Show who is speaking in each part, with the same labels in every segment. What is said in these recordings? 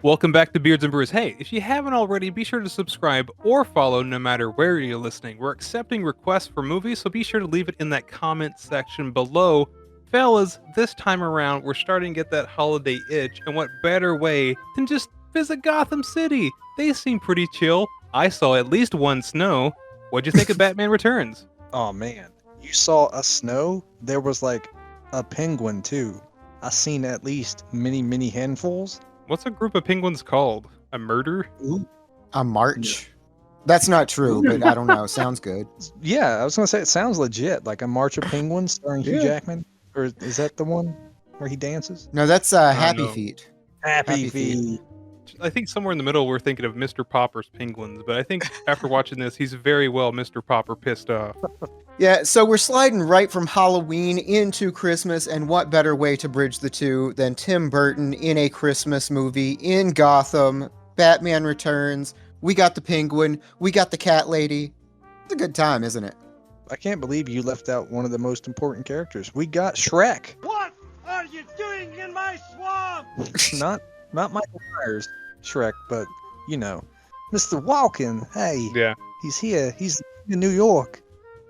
Speaker 1: Welcome back to Beards and Brews. Hey, if you haven't already, be sure to subscribe or follow no matter where you're listening. We're accepting requests for movies, so be sure to leave it in that comment section below. Fellas, this time around, we're starting to get that holiday itch, and what better way than just visit Gotham City? They seem pretty chill. I saw at least one snow. What'd you think of Batman Returns?
Speaker 2: Oh man, you saw a snow? There was like a penguin too. I seen at least many handfuls.
Speaker 1: What's a group of penguins called? A murder?
Speaker 2: Ooh.
Speaker 3: A march? That's not true, but I don't know. Sounds good.
Speaker 2: Yeah, I was gonna say it sounds legit, like a march of penguins starring Hugh Jackman. Or is that the one where he dances?
Speaker 3: No, that's Happy
Speaker 1: no.
Speaker 3: Feet.
Speaker 2: Happy Feet.
Speaker 1: I think somewhere in the middle we're thinking of Mr. Popper's penguins, but I think after watching this, he's very well Mr. Popper pissed off.
Speaker 3: Yeah, so we're sliding right from Halloween into Christmas, and what better way to bridge the two than Tim Burton in a Christmas movie in Gotham, Batman Returns, we got the penguin, we got the cat lady. It's a good time, isn't it?
Speaker 2: I can't believe you left out one of the most important characters. We got Shreck.
Speaker 4: What are you doing in my swamp?
Speaker 2: Not Michael Myers Shreck, but you know, Mr. Walken. Hey,
Speaker 1: Yeah.
Speaker 2: he's here. He's in New York.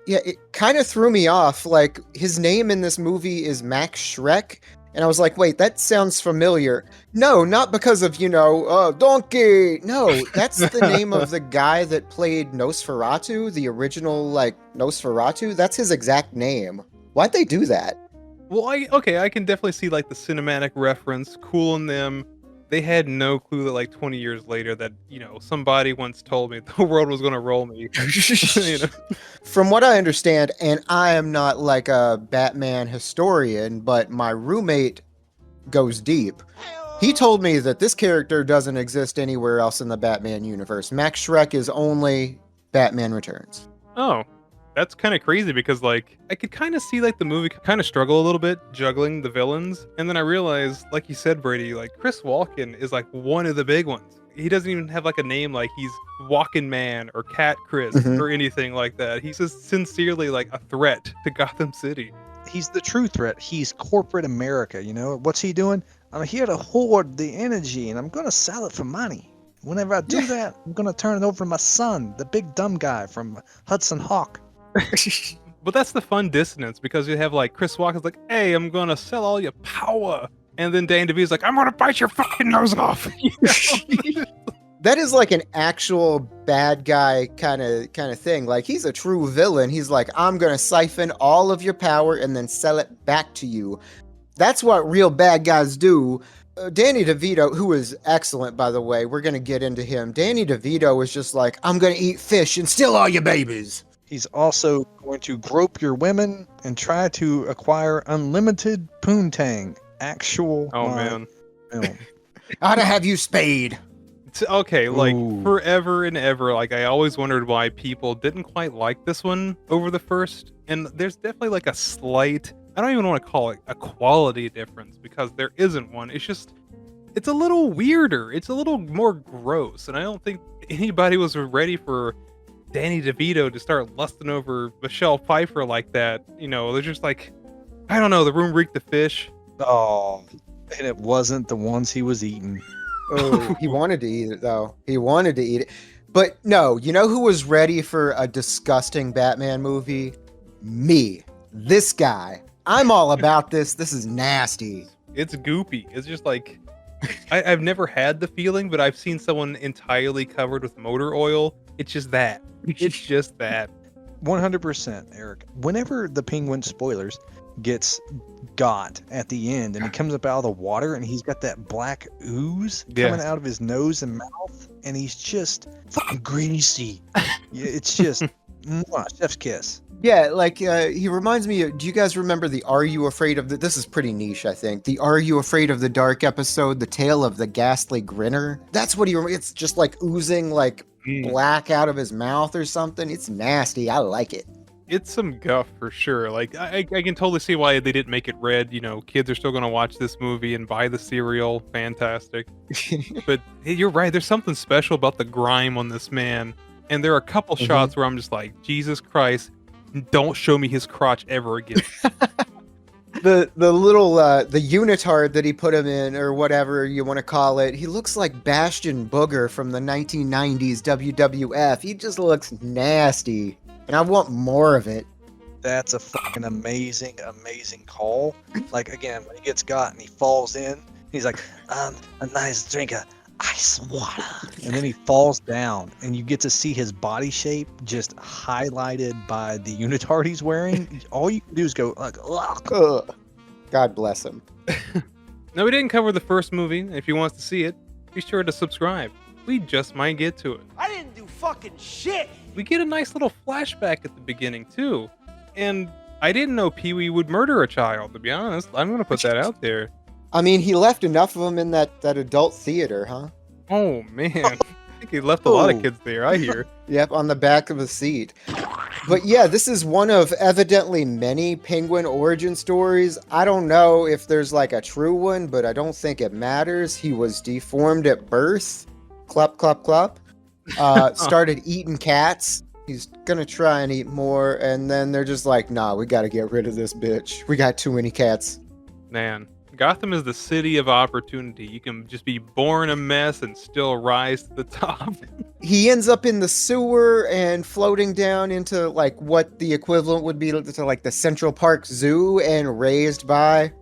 Speaker 3: Yeah, it kind of threw me off. Like, his name in this movie is Max Shreck, and I was like, wait, that sounds familiar. No, not because of, donkey. No, that's the name of the guy that played Nosferatu, the original, Nosferatu. That's his exact name. Why'd they do that?
Speaker 1: Well, I can definitely see, the cinematic reference, cool in them. They had no clue that, 20 years later that, somebody once told me the world was going to roll me.
Speaker 3: From what I understand, and I am not like a Batman historian, but my roommate goes deep. He told me that this character doesn't exist anywhere else in the Batman universe. Max Shreck is only Batman Returns.
Speaker 1: Oh, that's kind of crazy because, I could kind of see, the movie kind of struggle a little bit juggling the villains. And then I realized, like you said, Brady, Chris Walken is, one of the big ones. He doesn't even have, a name like he's Walken Man or Cat Chris or anything like that. He's just sincerely, a threat to Gotham City.
Speaker 2: He's the true threat. He's corporate America, What's he doing? I'm here to hoard the energy, and I'm going to sell it for money. Whenever I do that, I'm going to turn it over to my son, the big dumb guy from Hudson Hawk.
Speaker 1: But that's the fun dissonance because you have Chris Walken's hey, I'm gonna sell all your power, and then Danny DeVito's I'm gonna bite your fucking nose off.
Speaker 3: That is an actual bad guy kind of thing. He's a true villain. He's I'm gonna siphon all of your power and then sell it back to you. That's what real bad guys do. Danny DeVito, who is excellent, by the way, we're gonna get into him. Danny DeVito is just I'm gonna eat fish and steal all your babies.
Speaker 2: He's also going to grope your women and try to acquire unlimited poontang. Actual
Speaker 1: man.
Speaker 2: Film.
Speaker 3: Ought to have you spayed.
Speaker 1: Okay,
Speaker 3: Ooh.
Speaker 1: forever and ever, I always wondered why people didn't quite like this one over the first. And there's definitely a slight, I don't even want to call it a quality difference because there isn't one. It's a little weirder. It's a little more gross. And I don't think anybody was ready for Danny DeVito to start lusting over Michelle Pfeiffer like that. They're just I don't know, the room reeked of fish.
Speaker 2: Oh, and it wasn't the ones he was eating.
Speaker 3: Oh, he wanted to eat it, though. He wanted to eat it. But no, you know who was ready for a disgusting Batman movie? Me. This guy. I'm all about this. This is nasty.
Speaker 1: It's goopy. It's just I've never had the feeling, but I've seen someone entirely covered with motor oil. It's just that. It's just that.
Speaker 2: 100%, Eric. Whenever the penguin, spoilers, gets got at the end and he comes up out of the water and he's got that black ooze coming out of his nose and mouth and he's just fucking greasy. It's just chef's kiss.
Speaker 3: Yeah, he reminds me of, do you guys remember the Are You Afraid of the, this is pretty niche, I think, the Are You Afraid of the Dark episode, The Tale of the Ghastly Grinner? That's what it's just oozing black out of his mouth or something. It's nasty. I like it.
Speaker 1: It's some guff for sure. I can totally see why they didn't make it red. Kids are still going to watch this movie and buy the cereal. Fantastic. But hey, you're right. There's something special about the grime on this man. And there are a couple shots where I'm just Jesus Christ, don't show me his crotch ever again.
Speaker 3: the little the unitard that he put him in, or whatever you want to call it, he looks like Bastion Booger from the 1990s WWF. He just looks nasty, and I want more of it.
Speaker 2: That's a fucking amazing call. Like, again, when he gets got and he falls in, he's like, a nice drink of ice water. And then he falls down, and you get to see his body shape just highlighted by the unitard he's wearing. All you can do is go, like, ugh.
Speaker 3: God bless him.
Speaker 1: No, we didn't cover the first movie. If you want to see it, be sure to subscribe. We just might get to it.
Speaker 4: I didn't do fucking shit.
Speaker 1: We get a nice little flashback at the beginning, too. And I didn't know Pee-wee would murder a child, to be honest. I'm going to put that out there.
Speaker 3: I mean, he left enough of them in that adult theater, huh?
Speaker 1: Oh, man. I think he left a lot of kids there, I hear.
Speaker 3: Yep, on the back of the seat. But yeah, this is one of evidently many Penguin origin stories. I don't know if there's like a true one, but I don't think it matters. He was deformed at birth. Clop, clop, clop. Started eating cats. He's gonna try and eat more, and then they're just like, nah, we gotta get rid of this bitch. We got too many cats.
Speaker 1: Man, Gotham is the city of opportunity. You can just be born a mess and still rise to the top.
Speaker 3: He ends up in the sewer and floating down into like what the equivalent would be to like the Central Park Zoo, and raised by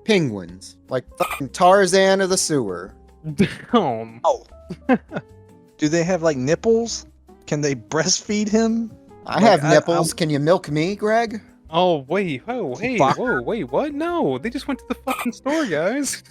Speaker 3: penguins. Like fucking Tarzan of the sewer.
Speaker 1: Damn.
Speaker 2: Oh. Do they have like nipples? Can they breastfeed him?
Speaker 3: I have nipples. Can you milk me, Greg?
Speaker 1: Oh, wait. Oh, hey. Whoa, wait, what? No, they just went to the fucking store, guys.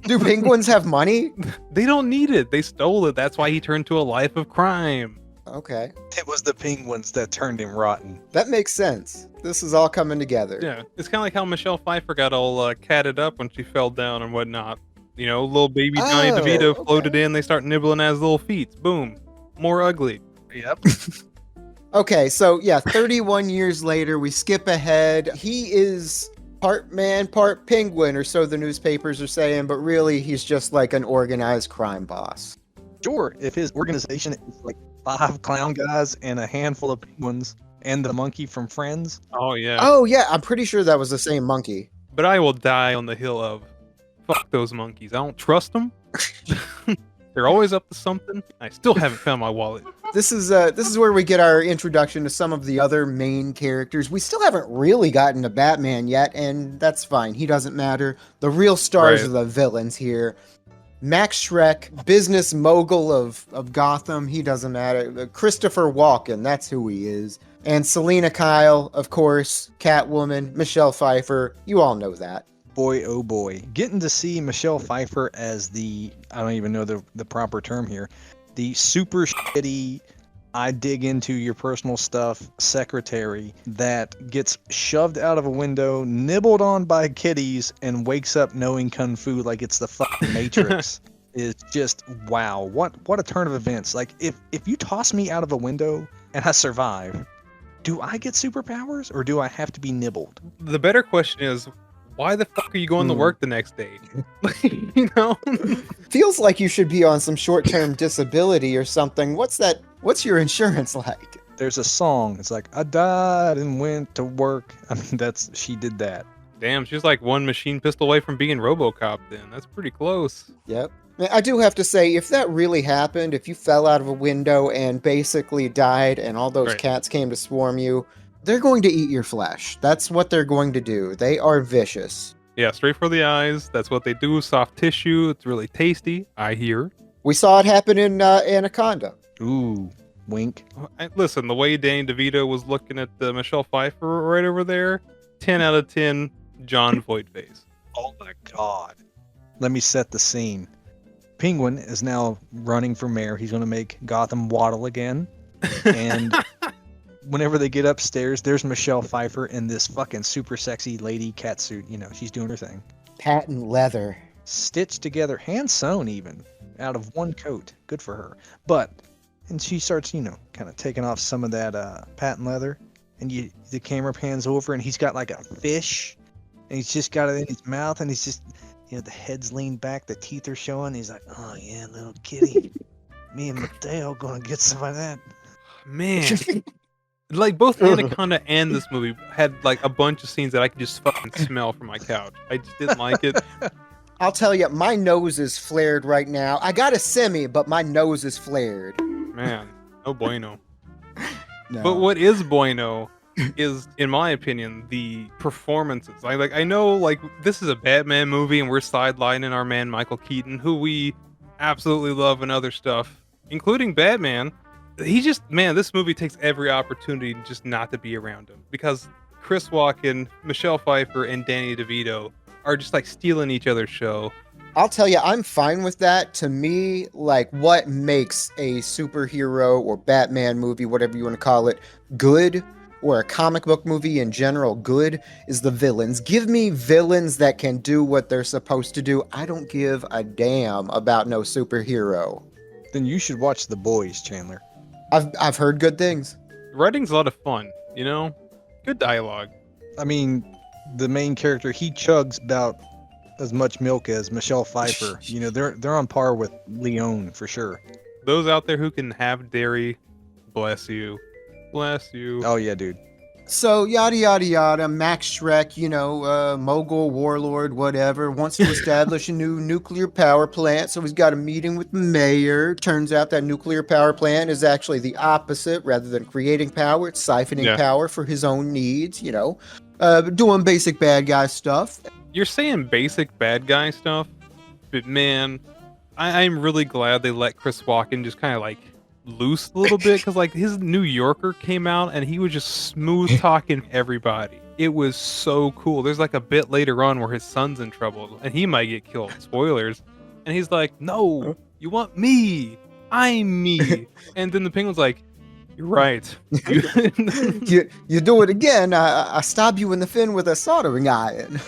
Speaker 3: Do penguins have money?
Speaker 1: They don't need it. They stole it. That's why he turned to a life of crime.
Speaker 3: Okay.
Speaker 2: It was the penguins that turned him rotten.
Speaker 3: That makes sense. This is all coming together.
Speaker 1: Yeah, it's kind of like how Michelle Pfeiffer got all catted up when she fell down and whatnot. You know, little baby Johnny DeVito floated in. They start nibbling at his little feet. Boom. More ugly.
Speaker 2: Yep.
Speaker 3: Okay, so yeah, 31 years later, we skip ahead. He is part man, part penguin, or so the newspapers are saying, but really he's just like an organized crime boss.
Speaker 2: Sure, if his organization is like 5 clown guys and a handful of penguins and the monkey from Friends.
Speaker 1: Oh, yeah.
Speaker 3: Oh yeah, I'm pretty sure that was the same monkey.
Speaker 1: But I will die on the hill of fuck those monkeys. I don't trust them. They're always up to something. I still haven't found my wallet.
Speaker 3: This is where we get our introduction to some of the other main characters. We still haven't really gotten to Batman yet, and that's fine. He doesn't matter. The real stars are the villains here. Max Shreck, business mogul of Gotham, he doesn't matter. Christopher Walken, that's who he is. And Selina Kyle, of course, Catwoman, Michelle Pfeiffer, you all know that.
Speaker 2: Boy, oh boy. Getting to see Michelle Pfeiffer as I don't even know the proper term here, the super shitty, I dig into your personal stuff secretary that gets shoved out of a window, nibbled on by kitties, and wakes up knowing kung fu like it's the fucking Matrix is just wow. What a turn of events. Like if you toss me out of a window and I survive, do I get superpowers or do I have to be nibbled?
Speaker 1: The better question is, why the fuck are you going to work the next day? You know?
Speaker 3: Feels like you should be on some short-term disability or something. What's your insurance like?
Speaker 2: There's a song. It's like, I died and went to work. I mean, she did that.
Speaker 1: Damn, she's like one machine pistol away from being RoboCop then. That's pretty close.
Speaker 3: Yep. I do have to say, if that really happened, if you fell out of a window and basically died and all those cats came to swarm you, they're going to eat your flesh. That's what they're going to do. They are vicious.
Speaker 1: Yeah, straight for the eyes. That's what they do. Soft tissue. It's really tasty, I hear.
Speaker 3: We saw it happen in Anaconda.
Speaker 2: Ooh, wink.
Speaker 1: Listen, the way Danny DeVito was looking at Michelle Pfeiffer right over there, 10 out of 10, John Voight face.
Speaker 2: Oh my God. Let me set the scene. Penguin is now running for mayor. He's going to make Gotham waddle again. And whenever they get upstairs, there's Michelle Pfeiffer in this fucking super sexy lady catsuit. You know, she's doing her thing.
Speaker 3: Patent leather.
Speaker 2: Stitched together, hand sewn even, out of one coat. Good for her. And she starts, kind of taking off some of that patent leather. And the camera pans over and he's got like a fish. And he's just got it in his mouth and he's just, the head's leaned back, the teeth are showing. He's like, oh yeah, little kitty. Me and Mateo gonna get some of that.
Speaker 1: Man. Like both Anaconda and this movie had like a bunch of scenes that I could just fucking smell from my couch. I just didn't like it.
Speaker 3: I'll tell you, my nose is flared right now. I got a semi, but my nose is flared.
Speaker 1: Man, no bueno.
Speaker 3: No.
Speaker 1: But what is bueno is, in my opinion, the performances. I know like this is a Batman movie and we're sidelining our man Michael Keaton, who we absolutely love and other stuff, including Batman. This movie takes every opportunity just not to be around him, because Chris Walken, Michelle Pfeiffer, and Danny DeVito are just like stealing each other's show.
Speaker 3: I'll tell you, I'm fine with that. To me, like, what makes a superhero or Batman movie, whatever you want to call it, good, or a comic book movie in general good, is the villains. Give me villains that can do what they're supposed to do. I don't give a damn about no superhero.
Speaker 2: Then you should watch The Boys, Chandler.
Speaker 3: I've heard good things.
Speaker 1: Writing's a lot of fun, you know? Good dialogue.
Speaker 2: I mean, the main character, he chugs about as much milk as Michelle Pfeiffer. You know, they're on par with Leon for sure.
Speaker 1: Those out there who can have dairy, bless you. Bless you.
Speaker 2: Oh yeah, dude.
Speaker 3: So, yada, yada, yada, Max Shreck, mogul, warlord, whatever, wants to establish a new nuclear power plant, so he's got a meeting with the mayor. Turns out that nuclear power plant is actually the opposite. Rather than creating power, it's siphoning power for his own needs, doing basic bad guy stuff.
Speaker 1: You're saying basic bad guy stuff, but man, I'm really glad they let Chris Walken just kind of like loose a little bit, because like his New Yorker came out and he was just smooth talking everybody. It was so cool. There's like a bit later on where his son's in trouble and he might get killed. Spoilers. And he's like, "No, you want me. I'm me." And then the Penguin's like, "You're right."
Speaker 3: You do it again, I stab you in the fin with a soldering iron.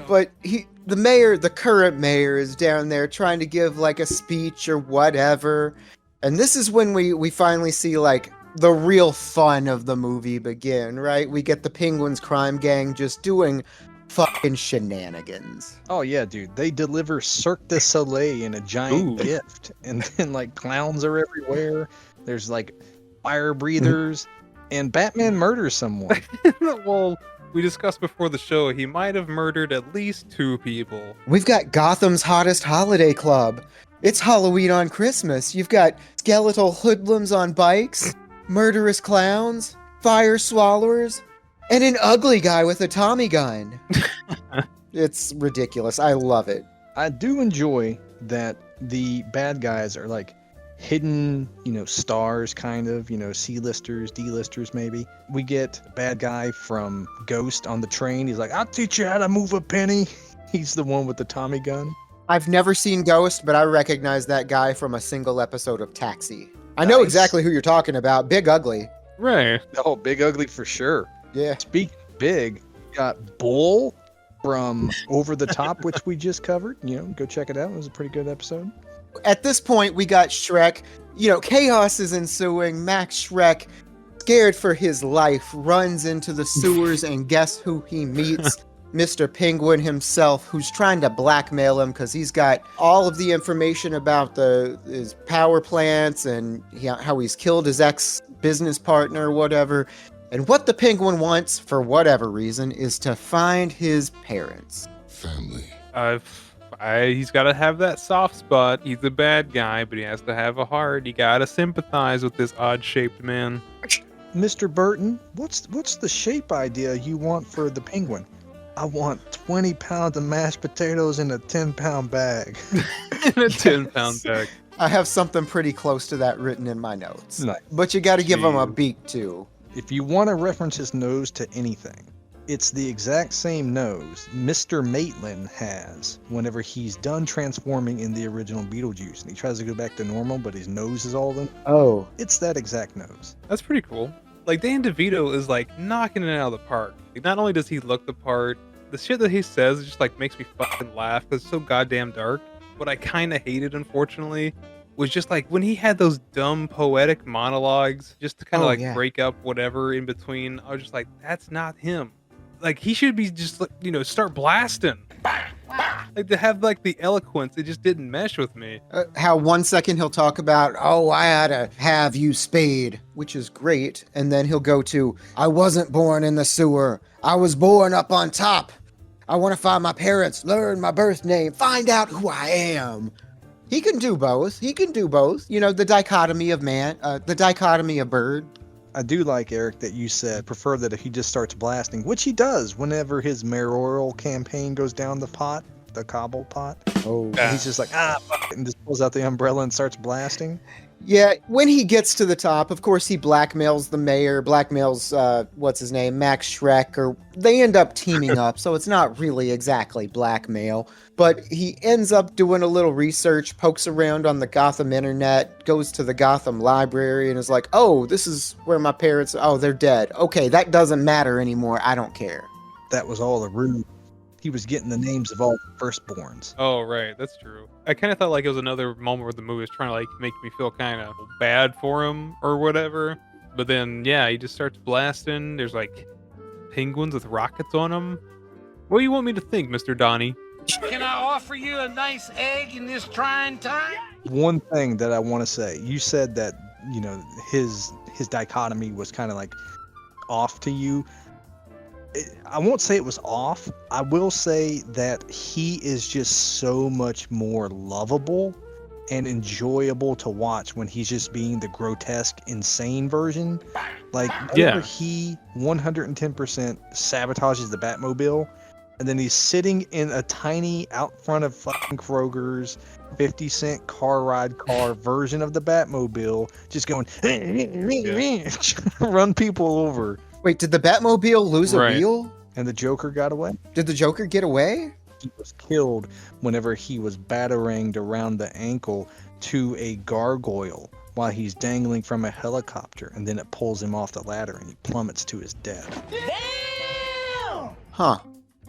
Speaker 3: But the current mayor is down there trying to give like a speech or whatever. And this is when we finally see like the real fun of the movie begin, right? We get the Penguins crime gang just doing fucking shenanigans.
Speaker 2: Oh yeah, dude. They deliver Cirque du Soleil in a giant gift. And then like clowns are everywhere. There's like fire breathers. And Batman murders someone.
Speaker 1: Well, we discussed before the show, he might have murdered at least 2 people.
Speaker 3: We've got Gotham's hottest holiday club. It's Halloween on Christmas. You've got skeletal hoodlums on bikes, murderous clowns, fire swallowers, and an ugly guy with a Tommy gun. It's ridiculous. I love it.
Speaker 2: I do enjoy that the bad guys are like hidden, stars, kind of, C-listers, D-listers maybe. We get a bad guy from Ghost on the train. He's like, "I'll teach you how to move a penny." He's the one with the Tommy gun.
Speaker 3: I've never seen Ghost, but I recognize that guy from a single episode of Taxi. I know exactly who you're talking about. Big Ugly.
Speaker 1: Right.
Speaker 2: Oh, Big Ugly for sure.
Speaker 3: Yeah.
Speaker 2: Speak big. Got Bull from Over the Top, which we just covered. Go check it out. It was a pretty good episode.
Speaker 3: At this point, we got Shreck. Chaos is ensuing. Max Shreck, scared for his life, runs into the sewers, and guess who he meets? Mr. Penguin himself, who's trying to blackmail him because he's got all of the information about his power plants and how he's killed his ex-business partner or whatever. And what the Penguin wants, for whatever reason, is to find his parents.
Speaker 5: Family.
Speaker 1: He's got to have that soft spot. He's a bad guy, but he has to have a heart. You got to sympathize with this odd-shaped man.
Speaker 2: Mr. Burton, what's the shape idea you want for the Penguin? I want 20 pounds of mashed potatoes in a 10-pound bag.
Speaker 1: In a 10-pound bag.
Speaker 3: I have something pretty close to that written in my notes.
Speaker 2: Nice.
Speaker 3: But you got to give him a beak, too.
Speaker 2: If you want to reference his nose to anything, it's the exact same nose Mr. Maitland has whenever he's done transforming in the original Beetlejuice. And he tries to go back to normal, but his nose is all in.
Speaker 3: Oh.
Speaker 2: It's that exact nose.
Speaker 1: That's pretty cool. Like, Dan DeVito is, like, knocking it out of the park. Like, not only does he look the part, the shit that he says just, like, makes me fucking laugh because it's so goddamn dark. What I kind of hated, unfortunately, was just, like, when he had those dumb poetic monologues just to kind of, break up whatever in between. I was just like, that's not him. Like, he should be just, start blasting. Like to have like the eloquence, it just didn't mesh with me.
Speaker 3: How 1 second he'll talk about, oh, I had to have you spayed, which is great. And then he'll go to, I wasn't born in the sewer. I was born up on top. I want to find my parents, learn my birth name, find out who I am. He can do both. He can do both. You know, the dichotomy of man, the dichotomy of bird.
Speaker 2: I do like, Eric, that you said prefer that if he just starts blasting, which he does whenever his mayoral campaign goes down the pot, the cobble pot.
Speaker 3: Oh,
Speaker 2: And he's just like, fuck it, and just pulls out the umbrella and starts blasting.
Speaker 3: yeah. When he gets to the top, of course, he blackmails the mayor, blackmails, what's his name, Max Shreck, or they end up teaming up, so it's not really exactly blackmail. But he ends up doing a little research, pokes around on the Gotham internet, goes to the Gotham library, and is like, oh, this is where my parents, oh, they're dead. Okay, that doesn't matter anymore. I don't care.
Speaker 2: That was all a ruse. He was getting the names of all the firstborns.
Speaker 1: Oh, right, that's true. I kind of thought like it was another moment where the movie was trying to like make me feel kind of bad for him or whatever. But then, yeah, he just starts blasting. There's like penguins with rockets on them. What do you want me to think, Mr. Donnie?
Speaker 4: Can I offer you a nice egg in this trying time?
Speaker 2: One thing that I want to say, you said that, you know, his dichotomy was kind of like off to you. I won't say it was off. I will say that he is just so much more lovable and enjoyable to watch when he's just being the grotesque, insane version. Like, whenever he 110% sabotages the Batmobile, and then he's sitting in a tiny out front of fucking Kroger's 50-cent car ride car version of the Batmobile, just going, run people over.
Speaker 3: Wait, did the Batmobile lose a wheel?
Speaker 2: And the Joker got away?
Speaker 3: Did the Joker get away?
Speaker 2: He was killed whenever he was bataranged around the ankle to a gargoyle while he's dangling from a helicopter, and then it pulls him off the ladder and he plummets to his death.
Speaker 4: Damn!
Speaker 3: Huh.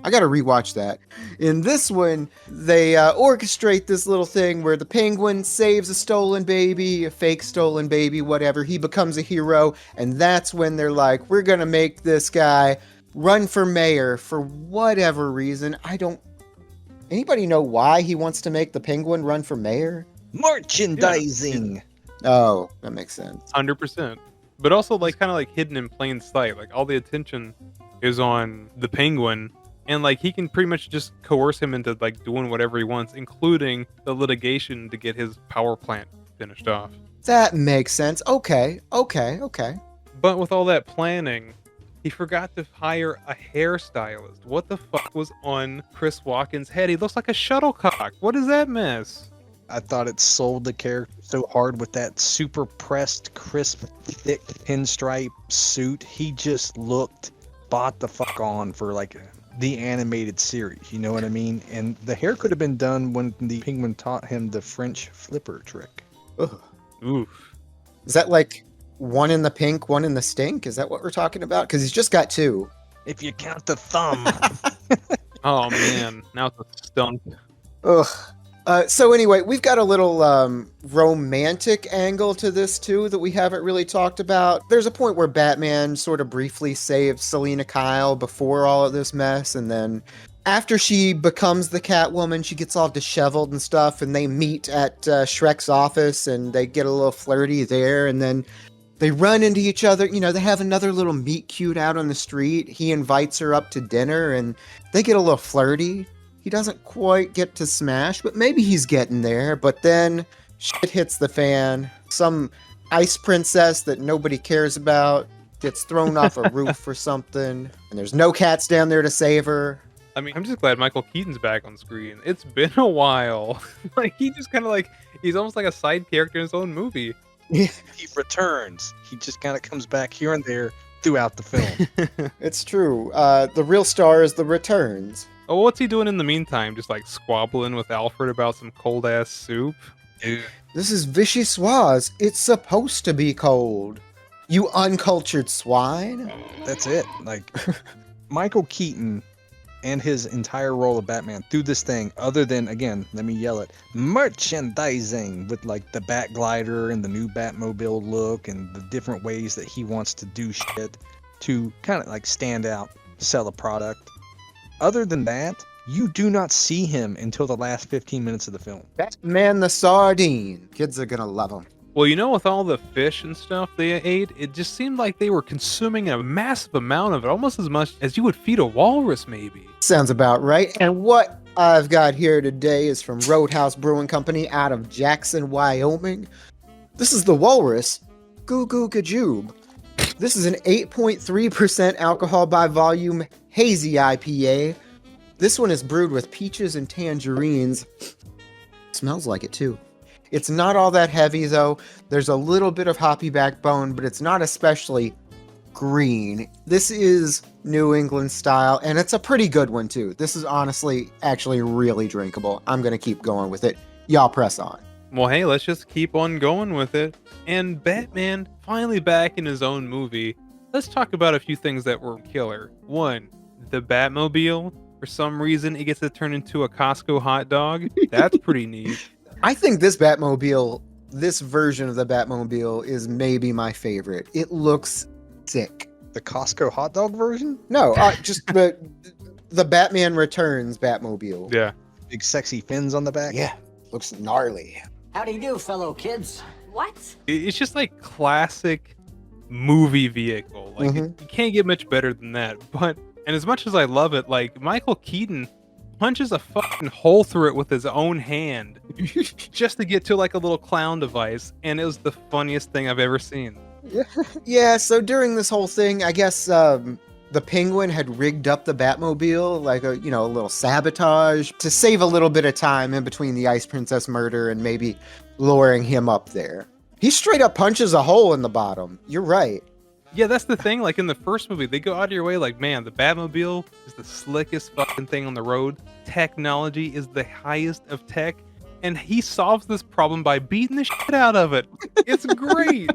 Speaker 3: I gotta rewatch that. In this one, they orchestrate this little thing where the Penguin saves a stolen baby, a fake stolen baby, whatever. He becomes a hero, and that's when they're like, we're gonna make this guy run for mayor for whatever reason. Anybody know why he wants to make the Penguin run for mayor?
Speaker 2: Merchandising!
Speaker 3: Oh, that makes sense.
Speaker 1: 100%. But also like kind of like hidden in plain sight. Like all the attention is on the Penguin. And like he can pretty much just coerce him into like doing whatever he wants, including the litigation to get his power plant finished off.
Speaker 3: That makes sense. Okay.
Speaker 1: But with all that planning, he forgot to hire a hairstylist. What the fuck was on Chris Walken's head? He looks like a shuttlecock. What is that mess?
Speaker 2: I thought it sold the character so hard with that super pressed, crisp, thick pinstripe suit. He just looked bought the fuck on for like the animated series, you know what I mean? And the hair could have been done when the Penguin taught him the French flipper trick.
Speaker 3: Ugh.
Speaker 1: Oof.
Speaker 3: Is that like one in the pink, one in the stink? Is that what we're talking about? Because he's just got two.
Speaker 2: If you count the thumb.
Speaker 1: Oh man, now it's a stunk.
Speaker 3: Ugh. So anyway, we've got a little romantic angle to this too that we haven't really talked about. There's a point where Batman sort of briefly saves Selina Kyle before all of this mess, and then after she becomes the Catwoman, she gets all disheveled and stuff, and they meet at Shreck's office, and they get a little flirty there, and then they run into each other. You know, they have another little meet cute out on the street. He invites her up to dinner, and they get a little flirty. He doesn't quite get to smash, but maybe he's getting there. But then shit hits the fan. Some ice princess that nobody cares about gets thrown off a roof or something, and there's no cats down there to save her.
Speaker 1: I mean, I'm just glad Michael Keaton's back on screen. It's been a while. Like he just kind of like he's almost like a side character in his own movie.
Speaker 2: He returns. He just kind of comes back here and there throughout the film.
Speaker 3: It's true. The real star is the returns.
Speaker 1: Oh, what's he doing in the meantime? Just like squabbling with Alfred about some cold ass soup?
Speaker 2: Dude.
Speaker 3: This is vichyssoise. It's supposed to be cold. You uncultured swine.
Speaker 2: That's it. Like, Michael Keaton and his entire role of Batman through this thing, other than, again, let me yell it, merchandising with like the Bat Glider and the new Batmobile look and the different ways that he wants to do shit to kind of like stand out, sell a product. Other than that, You do not see him until the last 15 minutes of the film.
Speaker 3: Batman the Sardine. Kids are gonna love him.
Speaker 1: Well, with all the fish and stuff they ate, it just seemed like they were consuming a massive amount of it, almost as much as you would feed a walrus, maybe.
Speaker 3: Sounds about right. And what I've got here today is from Roadhouse Brewing Company out of Jackson, Wyoming. This is the Walrus Goo Goo Gajoob. This is an 8.3% alcohol by volume hazy IPA. This one is brewed with peaches and tangerines. Smells like it too. It's not all that heavy though. There's a little bit of hoppy backbone, but it's not especially green. This is New England style, and it's a pretty good one too. This is honestly actually really drinkable. I'm gonna keep going with it. Y'all press on.
Speaker 1: Well, hey, let's just keep on going with it. And Batman finally back in his own movie. Let's talk about a few things that were killer. One, the Batmobile. For some reason, it gets to turn into a Costco hot dog. That's pretty neat.
Speaker 3: I think this Batmobile, this version of the Batmobile is maybe my favorite. It looks sick.
Speaker 2: The Costco hot dog version?
Speaker 3: No, just the Batman Returns Batmobile.
Speaker 1: Yeah.
Speaker 2: Big sexy fins on the back?
Speaker 3: Yeah, looks gnarly.
Speaker 5: How do you do, fellow kids?
Speaker 6: What?
Speaker 1: It's just like classic movie vehicle. Like, you can't get much better than that. But, and as much as I love it, like, Michael Keaton punches a fucking hole through it with his own hand just to get to like a little clown device, and it was the funniest thing I've ever seen.
Speaker 3: Yeah, so during this whole thing, I guess the Penguin had rigged up the Batmobile, like a little sabotage to save a little bit of time in between the Ice Princess murder and maybe luring him up there. He straight up punches a hole in the bottom. You're right.
Speaker 1: Yeah, that's the thing. Like in the first movie, they go out of your way like, man, the Batmobile is the slickest fucking thing on the road. Technology is the highest of tech. And he solves this problem by beating the shit out of it. It's great.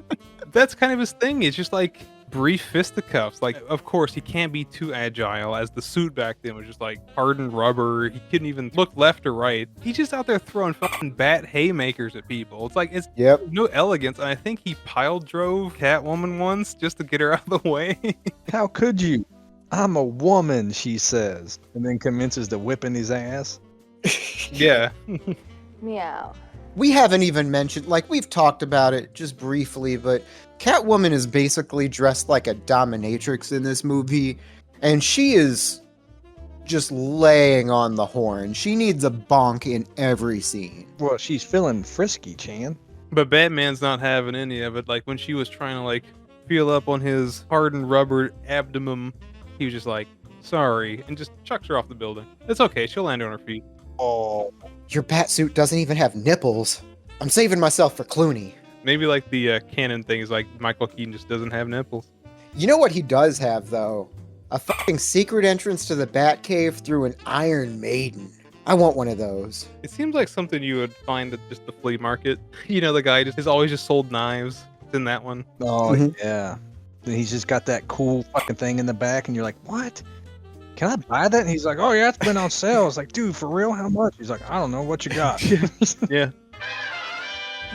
Speaker 1: That's kind of his thing. It's just like brief fisticuffs. Like, of course, he can't be too agile, as the suit back then was just like hardened rubber. He couldn't even look left or right. He's just out there throwing fucking bat haymakers at people. It's like, it's no elegance. And I think he pile drove Catwoman once just to get her out of the way.
Speaker 2: How could you? I'm a woman, she says, and then commences to whipping his ass.
Speaker 1: Yeah.
Speaker 6: Meow.
Speaker 3: We haven't even mentioned, like, we've talked about it just briefly, but Catwoman is basically dressed like a dominatrix in this movie, and she is just laying on the horn. She needs a bonk in every scene.
Speaker 2: Well, she's feeling frisky, Chan.
Speaker 1: But Batman's not having any of it. Like when she was trying to like feel up on his hardened rubber abdomen, he was just like, sorry, and just chucks her off the building. It's okay, she'll land on her feet.
Speaker 2: Oh,
Speaker 3: your batsuit doesn't even have nipples. I'm saving myself for Clooney.
Speaker 1: Maybe like the canon thing is like Michael Keaton just doesn't have nipples.
Speaker 3: You know what he does have, though? A fucking secret entrance to the Batcave through an Iron Maiden. I want one of those.
Speaker 1: It seems like something you would find at just the flea market. You know, the guy just has always just sold knives. It's in that one.
Speaker 2: Oh, yeah. Then he's just got that cool fucking thing in the back, and you're like, what? Can I buy that? And he's like, oh, yeah, it's been on sale. It's like, dude, for real? How much? He's like, I don't know. What you got?
Speaker 1: Yeah.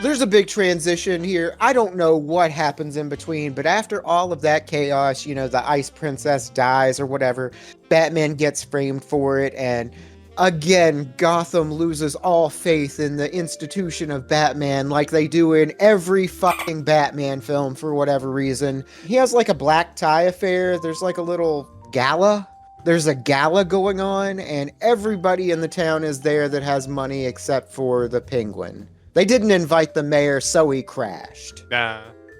Speaker 3: There's a big transition here. I don't know what happens in between, but after all of that chaos, you know, the Ice Princess dies or whatever, Batman gets framed for it, and again, Gotham loses all faith in the institution of Batman like they do in every fucking Batman film for whatever reason. He has like a black tie affair. There's like a little gala. There's a gala going on, and everybody in the town is there that has money except for the Penguin. They didn't invite the mayor, so he crashed.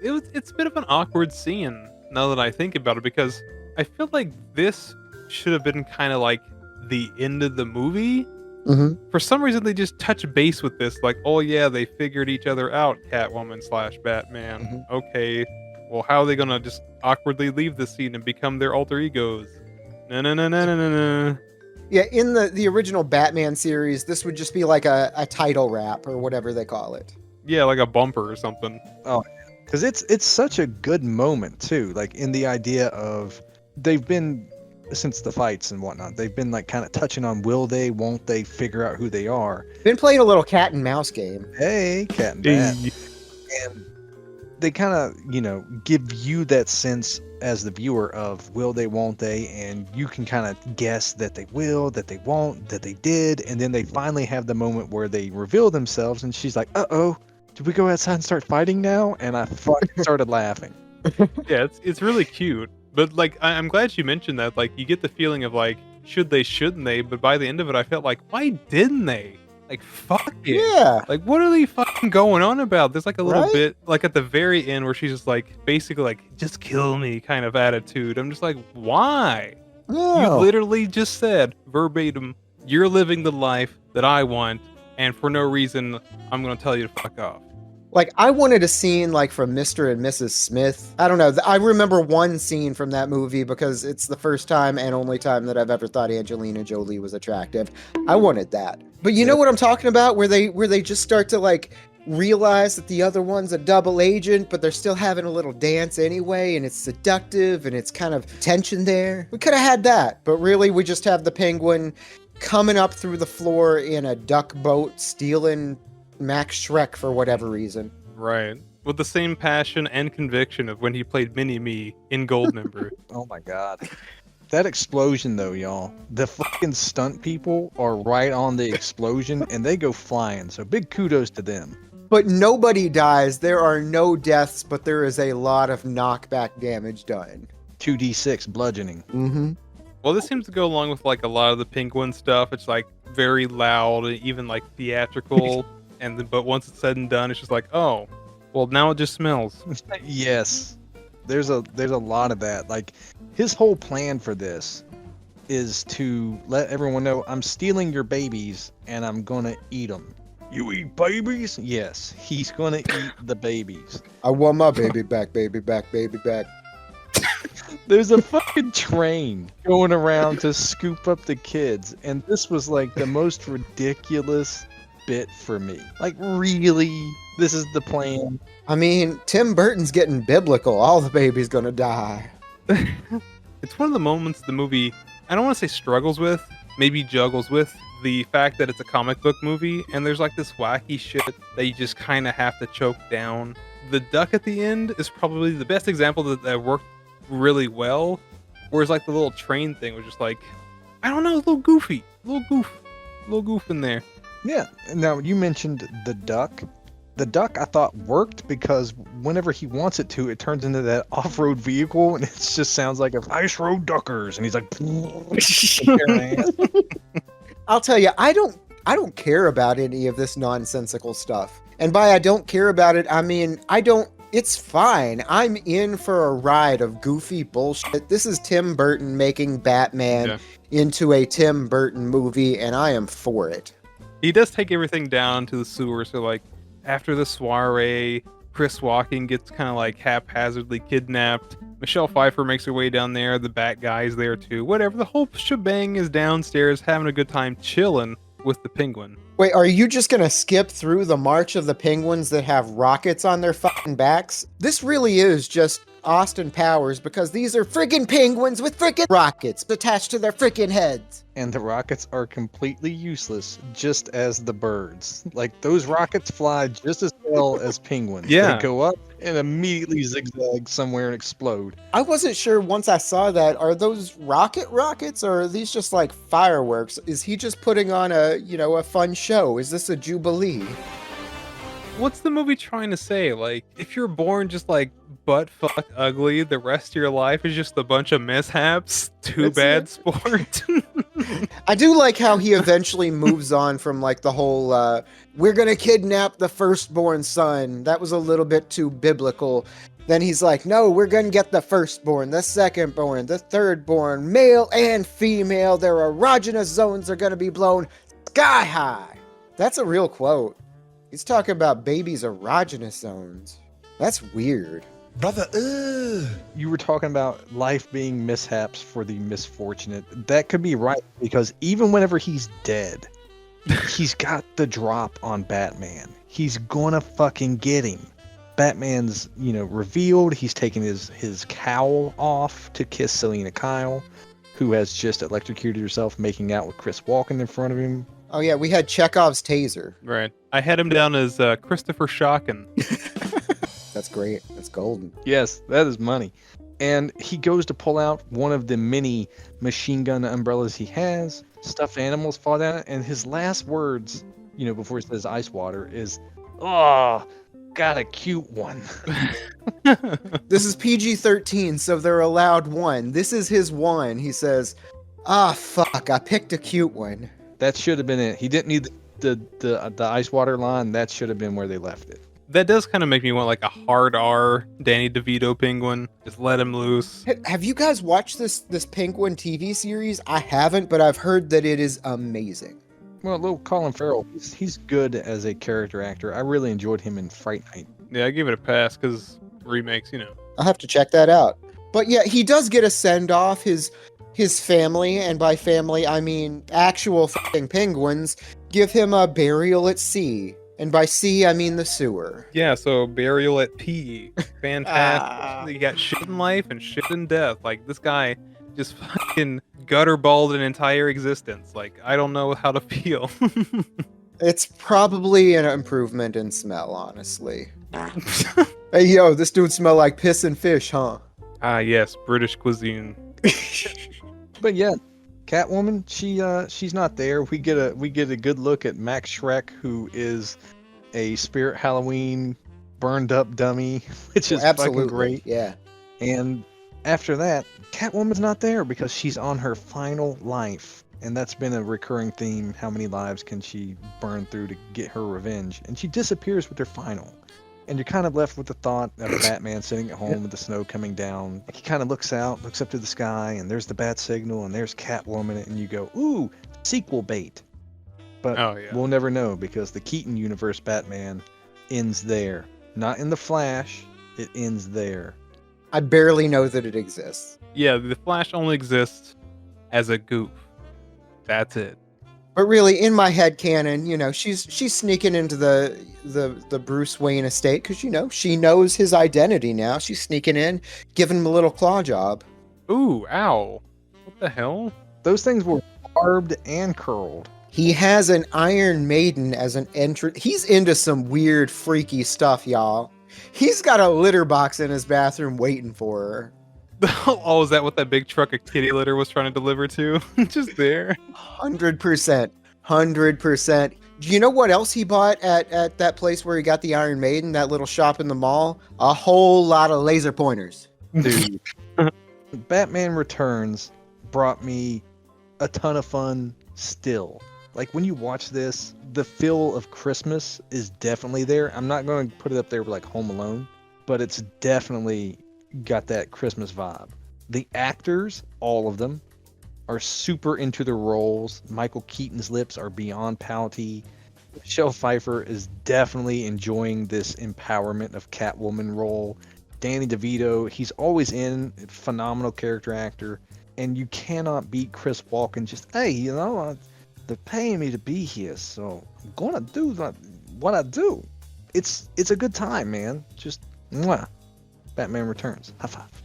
Speaker 1: It's a bit of an awkward scene, now that I think about it, because I feel like this should have been kind of like the end of the movie.
Speaker 3: Mm-hmm.
Speaker 1: For some reason, they just touch base with this, like, oh yeah, they figured each other out, Catwoman / Batman.
Speaker 3: Mm-hmm.
Speaker 1: Okay, well, how are they gonna just awkwardly leave the scene and become their alter egos? No.
Speaker 3: Yeah, in the original Batman series, this would just be like a title rap or whatever they call it.
Speaker 1: Yeah, like a bumper or something.
Speaker 2: Oh, because it's such a good moment too. Like in the idea of they've been, since the fights and whatnot, they've been like kind of touching on will they, won't they figure out who they are.
Speaker 3: Been playing a little cat and mouse game.
Speaker 2: Hey, cat and bat. And they kind of, give you that sense as the viewer of will they, won't they, and you can kind of guess that they will, that they won't, that they did, and then they finally have the moment where they reveal themselves, and she's like, "Uh-oh, did we go outside and start fighting now?" And I fucking started laughing.
Speaker 1: Yeah, it's really cute. But like, I'm glad you mentioned that. Like, you get the feeling of like, should they, shouldn't they? But by the end of it, I felt like, why didn't they? Like, fuck it.
Speaker 3: Yeah.
Speaker 1: Like, what are they fucking going on about? There's like a little
Speaker 3: Right?
Speaker 1: bit, like at the very end, where she's just like, basically like, just kill me kind of attitude. I'm just like, why? You
Speaker 3: No.
Speaker 1: literally just said verbatim, you're living the life that I want, and for no reason, I'm gonna tell you to fuck off.
Speaker 3: Like, I wanted a scene like from Mr. and Mrs. Smith. I don't know. I remember one scene from that movie because it's the first time and only time that I've ever thought Angelina Jolie was attractive. I wanted that. But you know what I'm talking about? Where they just start to like realize that the other one's a double agent, but they're still having a little dance anyway, and it's seductive and it's kind of tension there. We could have had that, but really we just have the Penguin coming up through the floor in a duck boat, stealing Max Shreck for whatever reason.
Speaker 1: Right. With the same passion and conviction of when he played Mini-Me in Goldmember.
Speaker 2: Oh my god. That explosion though, y'all. The fucking stunt people are right on the explosion and they go flying. So big kudos to them.
Speaker 3: But nobody dies. There are no deaths, but there is a lot of knockback damage done.
Speaker 2: 2d6 bludgeoning.
Speaker 3: Mm-hmm.
Speaker 1: Well, this seems to go along with like a lot of the Penguin stuff. It's like very loud, even like theatrical. But once it's said and done, it's just like, oh, well, now it just smells.
Speaker 2: Yes. There's a lot of that. Like, his whole plan for this is to let everyone know, I'm stealing your babies and I'm gonna eat them. You eat babies? Yes, he's gonna eat the babies.
Speaker 3: I want my baby back, baby back, baby back.
Speaker 2: There's a fucking train going around to scoop up the kids, and this was like the most ridiculous bit for me. Like, really? This is the plan?
Speaker 3: I mean, Tim Burton's getting biblical. All the babies gonna die.
Speaker 1: It's one of the moments the movie, I don't want to say struggles with, maybe juggles with the fact that it's a comic book movie, and there's like this wacky shit that you just kind of have to choke down. The duck at the end is probably the best example that worked really well, whereas like the little train thing was just like, I don't know, a little goofy, a little goof in there.
Speaker 2: Yeah. Now, you mentioned the duck. The duck I thought worked because whenever he wants it to, it turns into that off-road vehicle, and it just sounds like a ice road duckers, and he's like,
Speaker 3: I'll tell you, I don't care about any of this nonsensical stuff. And by I don't care about it, I mean, it's fine. I'm in for a ride of goofy bullshit. This is Tim Burton making Batman into a Tim Burton movie, and I am for it.
Speaker 1: He does take everything down to the sewer, so like, after the soiree, Chris Walken gets kind of like haphazardly kidnapped. Michelle Pfeiffer makes her way down there. The Bat Guy's there too. Whatever. The whole shebang is downstairs having a good time chilling with the Penguin.
Speaker 3: Wait, are you just gonna skip through the March of the Penguins that have rockets on their fucking backs? This really is just Austin Powers because these are friggin' penguins with frickin' rockets attached to their frickin' heads.
Speaker 2: and the rockets are completely useless, just as the birds. Like, those rockets fly just as well as penguins.
Speaker 1: Yeah.
Speaker 2: They go up and immediately zigzag somewhere and explode.
Speaker 3: I wasn't sure once I saw that, are those rockets or are these just like fireworks? Is he just putting on a fun show? Is this a jubilee?
Speaker 1: What's the movie trying to say? Like, if you're born just like butt fuck ugly, the rest of your life is just a bunch of mishaps. Too bad, sport.
Speaker 3: I do like how he eventually moves on from like the whole we're gonna kidnap the firstborn son. That was a little bit too biblical. Then he's like, no, we're gonna get the firstborn, the secondborn, the thirdborn, male and female. Their erogenous zones are gonna be blown sky high. That's a real quote. He's talking about babies' erogenous zones. That's weird.
Speaker 6: Brother,
Speaker 2: You were talking about life being mishaps for the misfortunate. That could be right, because even whenever he's dead, he's got the drop on Batman. He's gonna fucking get him. Batman's, revealed. He's taking his cowl off to kiss Selina Kyle, who has just electrocuted herself making out with Chris Walken in front of him.
Speaker 3: Oh yeah, we had Chekhov's taser.
Speaker 1: Right. I had him down as Christopher Shocken.
Speaker 3: That's great. That's golden.
Speaker 2: Yes, that is money. And he goes to pull out one of the many machine gun umbrellas he has. Stuffed animals fall down, and his last words, before he says ice water, is, "Oh, got a cute one."
Speaker 3: This is PG-13, so they're allowed one. This is his one. He says, fuck, I picked a cute one.
Speaker 2: That should have been it. He didn't need the ice water line. That should have been where they left it.
Speaker 1: That does kind of make me want like a hard R Danny DeVito penguin. Just let him loose.
Speaker 3: Have you guys watched this Penguin TV series? I haven't, but I've heard that it is amazing.
Speaker 2: Well, little Colin Farrell, he's good as a character actor. I really enjoyed him in Fright Night.
Speaker 1: Yeah, I give it a pass because remakes,
Speaker 3: I'll have to check that out. But yeah, he does get a send-off. His family, and by family I mean actual fucking penguins, give him a burial at sea. And by sea, I mean the sewer.
Speaker 1: Yeah, so burial at P. Fantastic. You got shit in life and shit in death. Like, this guy just fucking gutterballed an entire existence. Like, I don't know how to feel.
Speaker 3: It's probably an improvement in smell, honestly. Hey, yo, this dude smell like piss and fish, huh?
Speaker 1: Ah, yes, British cuisine.
Speaker 2: But yeah, Catwoman, she's not there. We get a good look at Max Shreck, who is a Spirit Halloween burned up dummy, which is fucking great.
Speaker 3: Yeah.
Speaker 2: And after that, Catwoman's not there because she's on her final life. And that's been a recurring theme. How many lives can she burn through to get her revenge? And she disappears with her final. And you're kind of left with the thought of Batman sitting at home with the snow coming down. He kind of looks up to the sky, and there's the bat signal, and there's Catwoman, and you go, ooh, sequel bait. But we'll never know, because the Keaton universe Batman ends there. Not in the Flash, it ends there.
Speaker 3: I barely know that it exists.
Speaker 1: Yeah, the Flash only exists as a goof. That's it.
Speaker 3: But really, in my head canon, she's sneaking into the Bruce Wayne estate because she knows his identity now. She's sneaking in, giving him a little claw job.
Speaker 1: Ooh, ow! What the hell?
Speaker 2: Those things were barbed and curled.
Speaker 3: He has an Iron Maiden as an entrance. He's into some weird, freaky stuff, y'all. He's got a litter box in his bathroom waiting for her.
Speaker 1: Oh, is that what that big truck of kitty litter was trying to deliver to? Just there.
Speaker 3: 100%. 100%. Do you know what else he bought at that place where he got the Iron Maiden, that little shop in the mall? A whole lot of laser pointers.
Speaker 2: Dude. Batman Returns brought me a ton of fun still. Like, when you watch this, the feel of Christmas is definitely there. I'm not going to put it up there with like Home Alone, but it's definitely got that Christmas vibe. The actors, all of them, are super into their roles. Michael Keaton's lips are beyond pouty. Michelle Pfeiffer is definitely enjoying this empowerment of Catwoman role. Danny DeVito, he's always in, phenomenal character actor. And you cannot beat Chris Walken just, hey, they're paying me to be here, so I'm gonna do what I do. It's a good time, man. Just, mwah. Batman Returns. High five.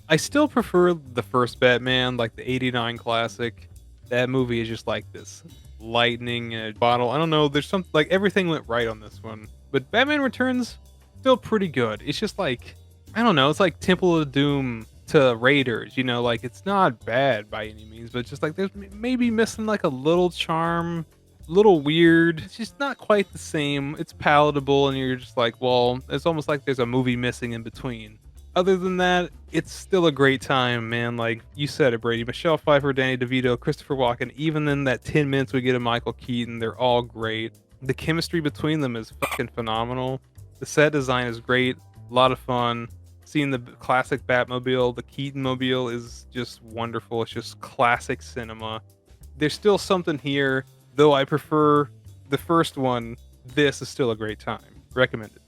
Speaker 1: I still prefer the first Batman, like the 89 classic. That movie is just like this lightning in a bottle. I don't know, there's something, like everything went right on this one. But Batman Returns, still pretty good. It's just like, I don't know, it's like Temple of Doom to Raiders, like it's not bad by any means, but just like there's maybe missing like a little charm, a little weird. It's just not quite the same. It's palatable, and you're just like, well, it's almost like there's a movie missing in between. Other than that, it's still a great time, man. Like you said it, Brady. Michelle Pfeiffer, Danny DeVito, Christopher Walken, even in that 10 minutes we get of Michael Keaton, they're all great. The chemistry between them is fucking phenomenal. The set design is great. A lot of fun. Seeing the classic Batmobile, the Keaton Mobile is just wonderful. It's just classic cinema. There's still something here, though I prefer the first one. This is still a great time. Recommended.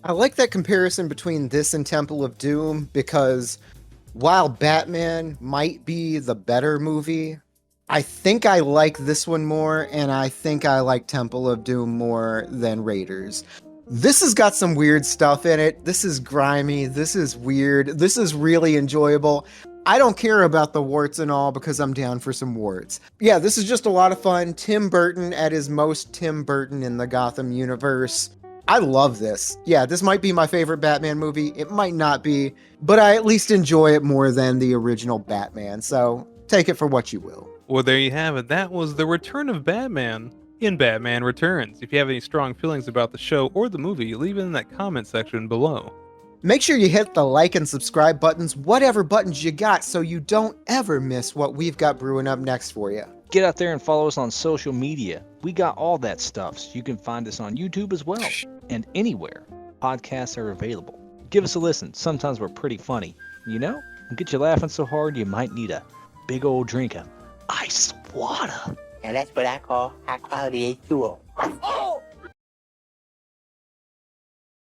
Speaker 3: I like that comparison between this and Temple of Doom because while Batman might be the better movie, I think I like this one more, and I think I like Temple of Doom more than Raiders. This has got some weird stuff in it. This is grimy. This is weird. This is really enjoyable. I don't care about the warts and all because I'm down for some warts. Yeah, this is just a lot of fun. Tim Burton at his most Tim Burton in the Gotham universe. I love this. Yeah, this might be my favorite Batman movie. It might not be, but I at least enjoy it more than the original Batman. So take it for what you will.
Speaker 1: Well, there you have it. That was the return of Batman in Batman Returns. If you have any strong feelings about the show or the movie, leave it in that comment section below.
Speaker 3: Make sure you hit the like and subscribe buttons, whatever buttons you got, so you don't ever miss what we've got brewing up next for you.
Speaker 2: Get out there and follow us on social media. We got all that stuff, so you can find us on YouTube as well, and anywhere podcasts are available. Give us a listen. Sometimes we're pretty funny. You know, we'll get you laughing so hard you might need a big old drink of ice water.
Speaker 6: And that's what I call high quality H2O.